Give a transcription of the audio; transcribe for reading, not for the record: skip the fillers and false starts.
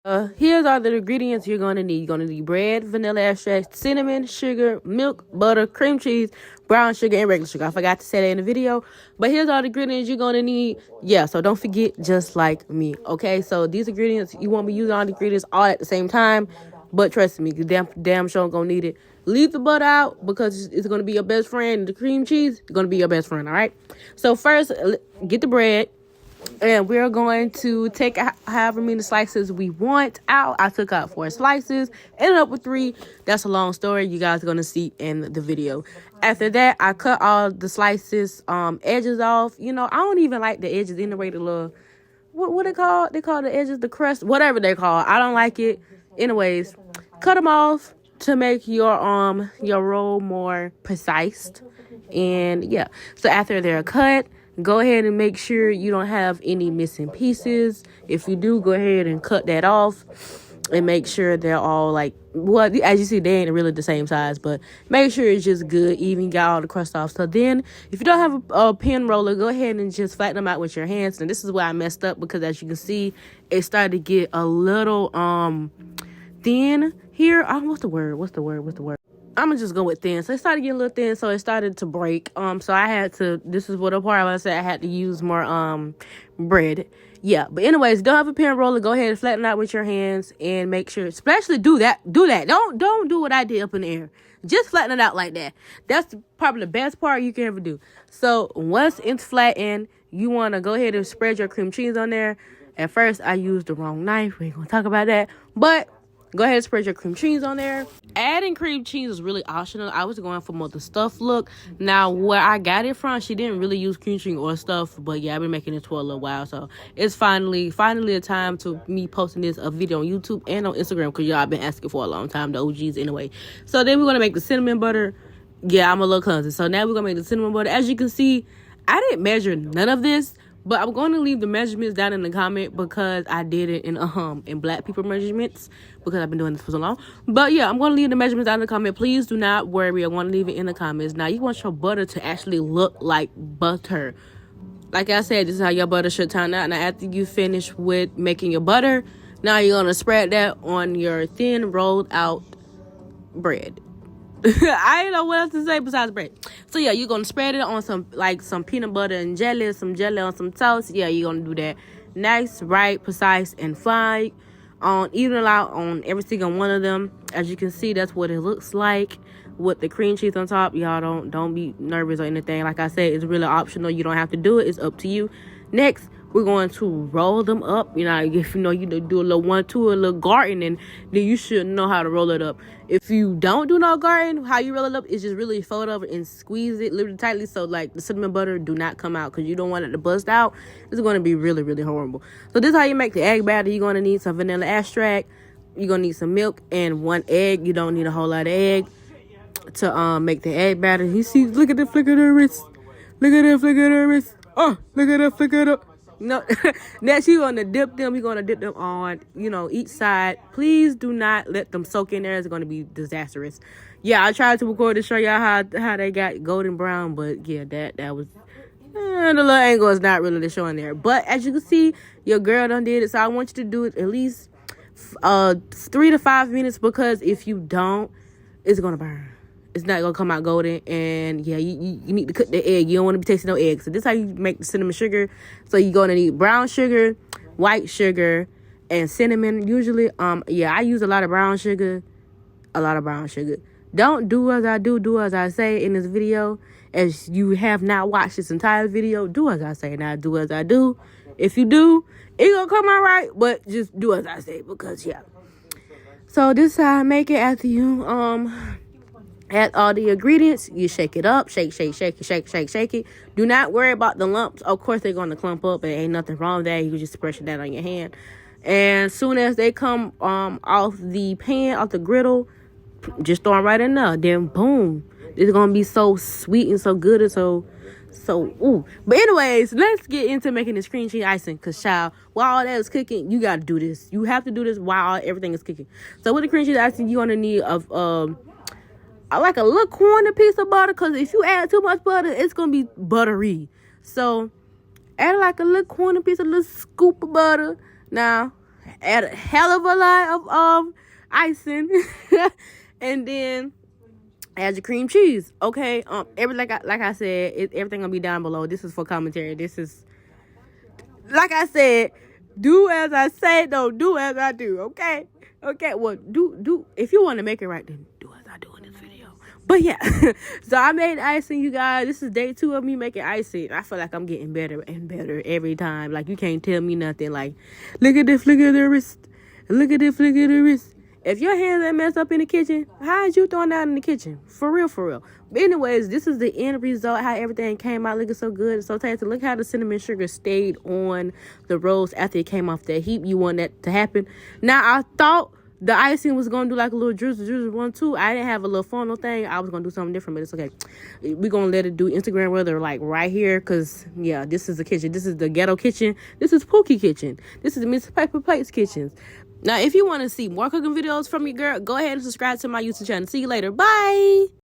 Here's all the ingredients you're gonna need. You're gonna need bread, vanilla extract, cinnamon, sugar, milk, butter, cream cheese, brown sugar, and regular sugar. I forgot to say that in the video, but here's all the ingredients you're gonna need. Yeah, so don't forget, just like me. Okay, so these ingredients, you won't be using all the ingredients all at the same time, but trust me, you damn sure gonna need it. Leave the butter out because it's gonna be your best friend. The cream cheese is gonna be your best friend. All right. So first, get the bread. And we're going to take however many slices we want out. I took out 4 slices, ended up with 3. That's a long story. You guys are going to see in the video. After that, I cut all the slices, edges off. You know, I don't even like the edges anyway. The little, what they call? They call the edges, the crust, whatever they call. I don't like it. Anyways, cut them off to make your roll more precise. And yeah, so after they're cut, go ahead and make sure you don't have any missing pieces. If you do, go ahead and cut that off and make sure they're all like, well, as you see, they ain't really the same size, but make sure it's just good, even got all the crust off. So then, if you don't have a pen roller, go ahead and just flatten them out with your hands. And this is where I messed up because as you can see, it started to get a little thin here. What's the word? I'm gonna just go with thin. So it started getting a little thin, so it started to break. So I had to, this is what the part I said I had to use more bread. Yeah, but anyways, don't have a pen roller, go ahead and flatten out with your hands and make sure, especially do that. Don't do what I did up in the air. Just flatten it out like that. That's probably the best part you can ever do. So once it's flattened, you want to go ahead and spread your cream cheese on there. At first, I used the wrong knife. We ain't gonna talk about that, but go ahead and spread your cream cheese on there. Adding cream cheese is really optional. I was going for more the stuffed look. Now, where I got it from, she didn't really use cream cheese or stuff. But yeah, I've been making it for a little while. So it's finally a time to me posting this a video on YouTube and on Instagram. Because y'all been asking for a long time, the OGs anyway. So then we're going to make the cinnamon butter. Yeah, I'm a little clumsy. So now we're going to make the cinnamon butter. As you can see, I didn't measure none of this. But I'm going to leave the measurements down in the comment because I did it in black people measurements because I've been doing this for so long. But yeah, I'm going to leave the measurements down in the comment. Please do not worry. I want to leave it in the comments. Now, you want your butter to actually look like butter. Like I said, this is how your butter should turn out. Now, after you finish with making your butter, now you're going to spread that on your thin rolled out bread. I don't know what else to say besides bread. So yeah, you're gonna spread it on some peanut butter and jelly, some jelly on some toast. Yeah, you're gonna do that. Nice, right, precise, and fine. Even it out on every single one of them. As you can see, that's what it looks like with the cream cheese on top. Y'all don't be nervous or anything. Like I said, it's really optional. You don't have to do it. It's up to you. Next, we're going to roll them up. You know, if you know you do a little 1-2, a little gardening, then you should know how to roll it up. If you don't do no garden, how you roll it up is just really fold over and squeeze it really tightly so like the cinnamon butter do not come out because you don't want it to bust out. It's going to be really, really horrible. So this is how you make the egg batter. You're going to need some vanilla extract. You're going to need some milk and 1 egg. You don't need a whole lot of egg to make the egg batter. You see, look at the flicker of the wrist. Look at the flicker of the wrist. Oh, look at the flicker of the... No, next you're going to dip them. You're going to dip them on, each side. Please do not let them soak in there. It's going to be disastrous. Yeah, I tried to record to show y'all how they got golden brown, but yeah, that was... the little angle is not really showing there. But as you can see, your girl done did it. So I want you to do it at least 3 to 5 minutes because if you don't, it's going to burn. It's not going to come out golden. And, yeah, you need to cook the egg. You don't want to be tasting no egg. So, this is how you make the cinnamon sugar. So, you're going to need brown sugar, white sugar, and cinnamon. Usually, I use a lot of brown sugar. Don't do as I do as I say in this video. As you have not watched this entire video, do as I say, not do as I do. If you do, it's going to come out right. But just do as I say because, yeah. So, this is how I make it after you, add all the ingredients. You shake it up. Shake it. Do not worry about the lumps. Of course, they're going to clump up. There ain't nothing wrong with that. You just pressure that on your hand. And soon as they come off the pan, off the griddle, just throw them right in there. Then, boom. It's going to be so sweet and so good and so ooh. But anyways, let's get into making this cream cheese icing. Because, child, while all that is cooking, you got to do this. You have to do this while everything is cooking. So, with the cream cheese icing, you're going to need I like a little corner piece of butter because if you add too much butter, it's going to be buttery. So, add like a little corner piece, a little scoop of butter. Now, add a hell of a lot of icing, and then add your cream cheese. Okay, everything like I said, everything gonna be down below. This is for commentary. This is, like I said, do as I say, don't do as I do. Okay. Well, do if you want to make it right, then do as I do in this video. But yeah, so I made icing, you guys. This is day 2 of me making icing. I feel like I'm getting better and better every time. Like, you can't tell me nothing. Like, look at this, look at the wrist. Look at this, look at the wrist. If your hands ain't messed up in the kitchen, how is you throwing that in the kitchen? For real, for real. But anyways, this is the end result, how everything came out looking so good and so tasty. Look how the cinnamon sugar stayed on the rolls after it came off that heat. You want that to happen. Now, I thought the icing was going to do like a little drizzle one, too. I didn't have a little funnel thing. I was going to do something different, but it's okay. We're going to let it do Instagram weather, like, right here, because, yeah, this is the kitchen. This is the ghetto kitchen. This is Pookiee kitchen. This is the Miss Paper Plates kitchen. Now, if you want to see more cooking videos from me, girl, go ahead and subscribe to my YouTube channel. See you later. Bye.